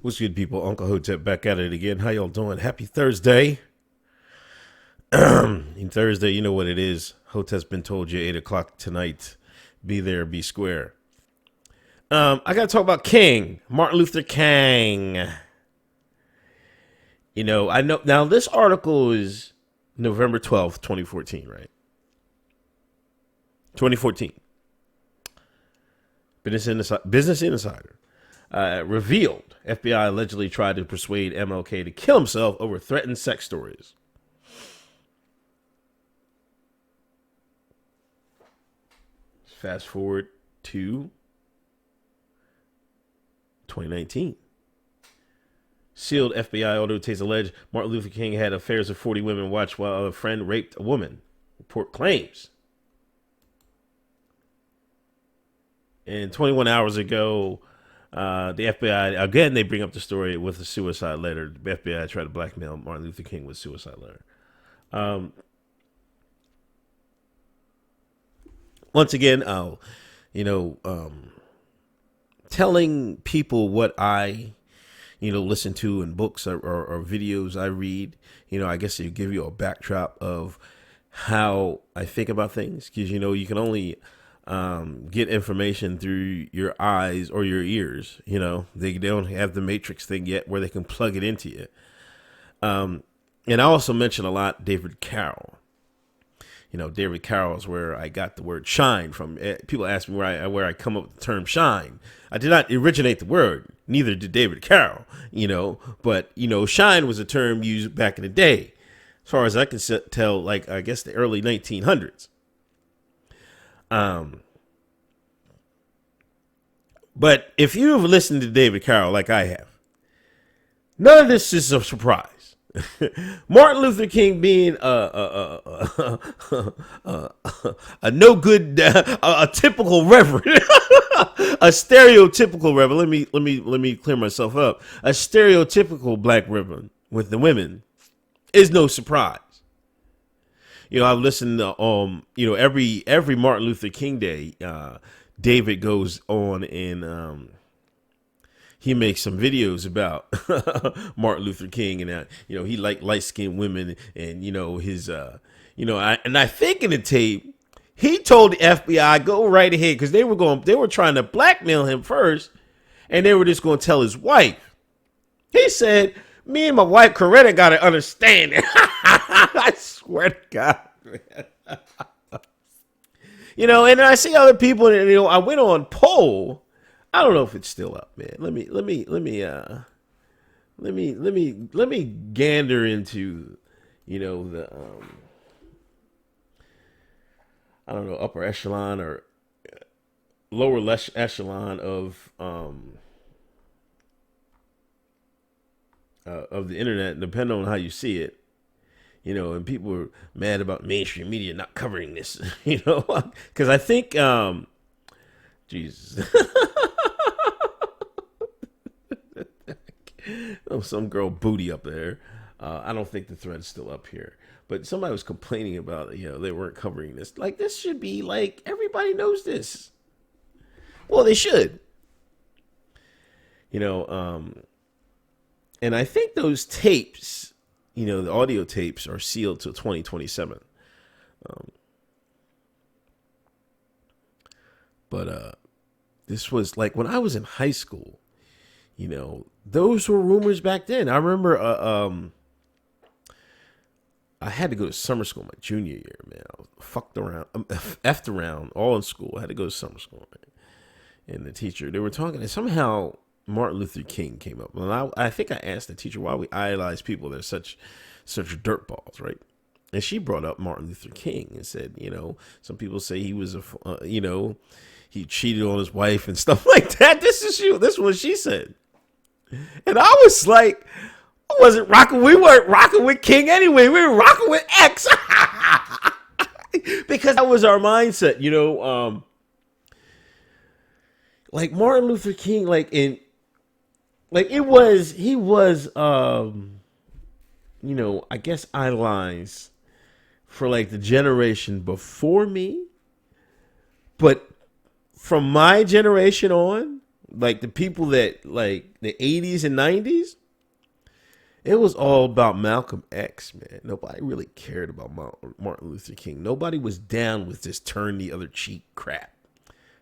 What's good, people? Uncle Hotep back at it again. How y'all doing? Happy Thursday. In Thursday, you know what it is. Hotep's been told you 8 o'clock tonight. Be there, be square. I got to talk about King, Martin Luther King. I know. Now, this article is November 12th, 2014, right? 2014. Business Insider. Revealed FBI allegedly tried to persuade MLK to kill himself over threatened sex stories. Fast forward to 2019. Sealed FBI audio tapes allege Martin Luther King had affairs with 40 women watched while a friend raped a woman. Report claims. And 21 hours ago, the FBI, again, they bring up the story with a suicide letter. The FBI tried to blackmail Martin Luther King with a suicide letter. Once again, telling people what I, listen to in books or videos I read, I guess it give you a backdrop of how I think about things. Because, you can only get information through your eyes or your ears. They don't have the matrix thing yet where they can plug it into you. And I also mention a lot David Carroll. David Carroll is where I got the word shine from. People ask me where I come up with the term shine. I did not originate the word. Neither did David Carroll, But, shine was a term used back in the day. As far as I can tell, like, I guess the early 1900s. But if you've listened to David Carroll like I have, none of this is a surprise. Martin Luther King being a no good, a typical reverend, a stereotypical reverend. Let me clear myself up. A stereotypical black reverend with the women is no surprise. I've listened to every Martin Luther King Day. David goes on and he makes some videos about Martin Luther King and he liked light skinned women and his I think in the tape he told the FBI go right ahead because they were trying to blackmail him first and they were just going to tell his wife. He said, "Me and my wife Coretta got to understand it." I swear to God. And I see other people, and I went on poll. I don't know if it's still up, man. Let me gander into, the I don't know, upper echelon or lower echelon of the internet, depending on how you see it. And people are mad about mainstream media not covering this, because I think, Jesus. Oh, some girl booty up there. I don't think the thread's still up here, but somebody was complaining about, they weren't covering this. Like, this should be like, everybody knows this. Well, they should, and I think those tapes, the audio tapes are sealed till 2027. But this was like when I was in high school, those were rumors back then. I remember I had to go to summer school my junior year, man. I was effed around all in school. I had to go to summer school, man. And the teacher, they were talking, and somehow Martin Luther King came up. And I think I asked the teacher why we idolize people that are such dirtballs, right? And she brought up Martin Luther King and said, some people say he was he cheated on his wife and stuff like that. This is what she said. And I was like, we weren't rocking with King anyway. We were rocking with X. Because that was our mindset, like Martin Luther King, he was I guess idolized for like the generation before me, but from my generation on, like the people that like the 80s and 90s, it was all about Malcolm X, man. Nobody really cared about Martin Luther King. Nobody was down with this turn the other cheek crap.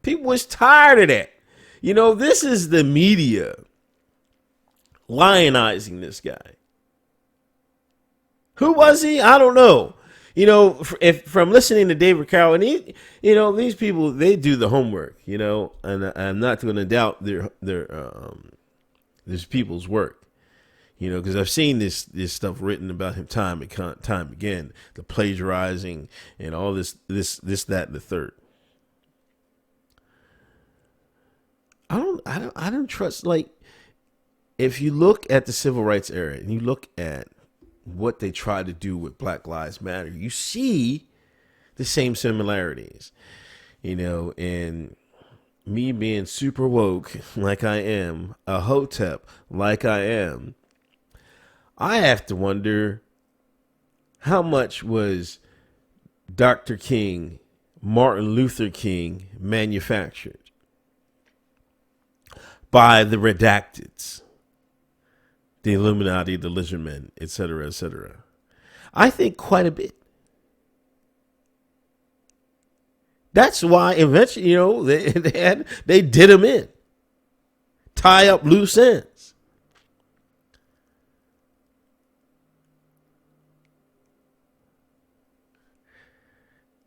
People was tired of that. You know, this is the media lionizing this guy. Who was he? I don't know. You know, if from listening to David Carroll, and these people, they do the homework, you know, and I'm not going to doubt these people's work, you know, because I've seen this stuff written about him time and time again, the plagiarizing and all this, that, and the third. I don't trust, like, if you look at the civil rights era and you look at what they tried to do with Black Lives Matter, you see the same similarities, you know, and me being super woke like I am, a hotep like I am, I have to wonder how much was Dr. King, Martin Luther King, manufactured by the redacteds, the Illuminati, the lizard men, etc., etc. I think quite a bit. That's why eventually, you know, they did him in, tie up loose ends.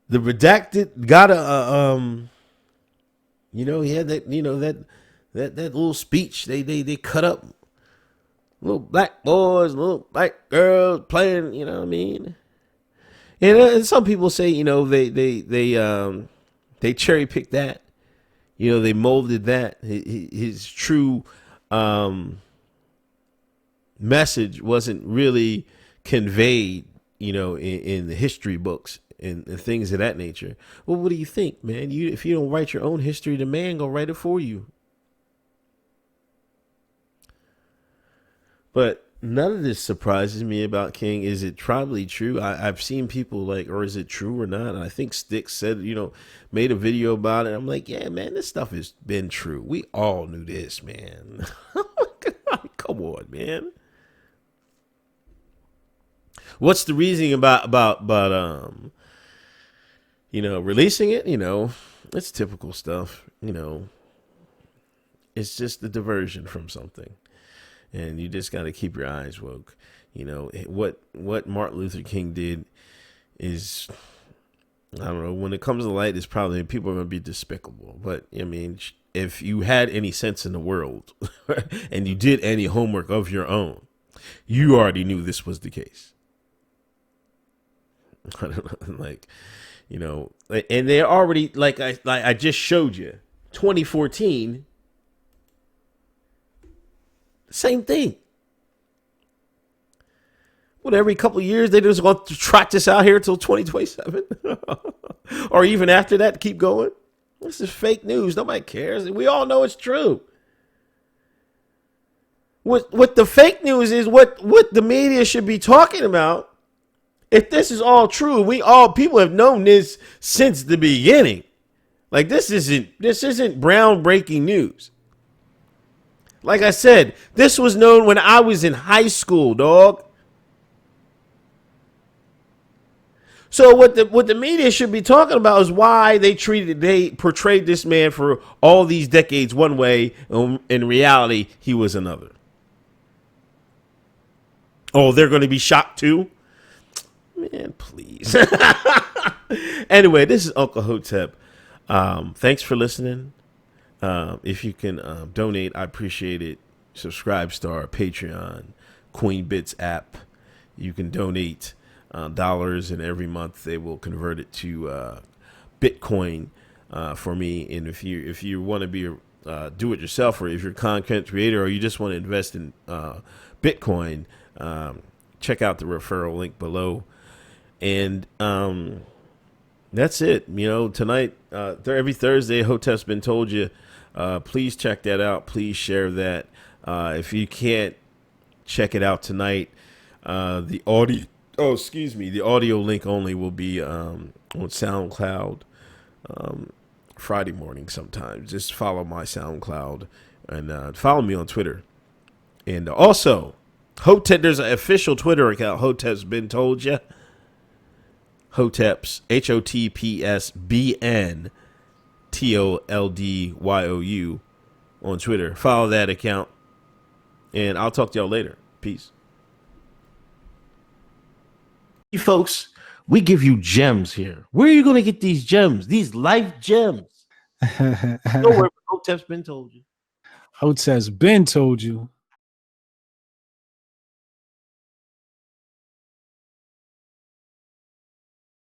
The redacted got you know, he had that, you know, that little speech they cut up. Little black boys, little black girls playing, you know what I mean? And some people say, you know, they cherry picked that, you know, they molded that. His true message wasn't really conveyed, you know, in the history books and things of that nature. Well, what do you think, man? If you don't write your own history, the man gonna write it for you. But none of this surprises me about King. Is it probably true? I've seen people like, or is it true or not? And I think Sticks said, you know, made a video about it. I'm like, yeah, man, this stuff has been true. We all knew this, man. Come on, man. What's the reasoning about you know, releasing it? You know, it's typical stuff. You know, it's just the diversion from something. And you just got to keep your eyes woke. You know, what Martin Luther King did is, I don't know, when it comes to light, it's probably, people are going to be despicable. But, I mean, if you had any sense in the world and you did any homework of your own, you already knew this was the case. I don't know, like, you know, and they're already, like I just showed you, 2014, same thing. What, every couple of years they just want to trot this out here until 2027? Or even after that, keep going? This is fake news. Nobody cares. We all know it's true. What the fake news is, what the media should be talking about. If this is all true, people have known this since the beginning. Like, this isn't groundbreaking news. Like I said, this was known when I was in high school, dog. So what the media should be talking about is why they portrayed this man for all these decades one way, and in reality, he was another. Oh, they're going to be shocked too? Man, please. Anyway, this is Uncle Hotep. Thanks for listening. If you can donate, I appreciate it. Subscribe Star, Patreon, Queen Bits app. You can donate dollars, and every month they will convert it to Bitcoin for me. And if you want to be a do-it-yourself, or if you're a content creator, or you just want to invest in Bitcoin, check out the referral link below. And that's it. You know, tonight, every Thursday, Hotep's Been Told You. Please check that out. Please share that. If you can't check it out tonight, the audio link only will be on SoundCloud Friday morning sometimes. Just follow my SoundCloud And follow me on Twitter. And also, Hotep, there's an official Twitter account. Hotep's been told ya. Hotep's HOTPSBNTOLDYOU on Twitter. Follow that account. And I'll talk to y'all later. Peace. You folks, we give you gems here. Where are you going to get these gems? These life gems. Don't worry, Hotep's been told you. Hotep's been told you.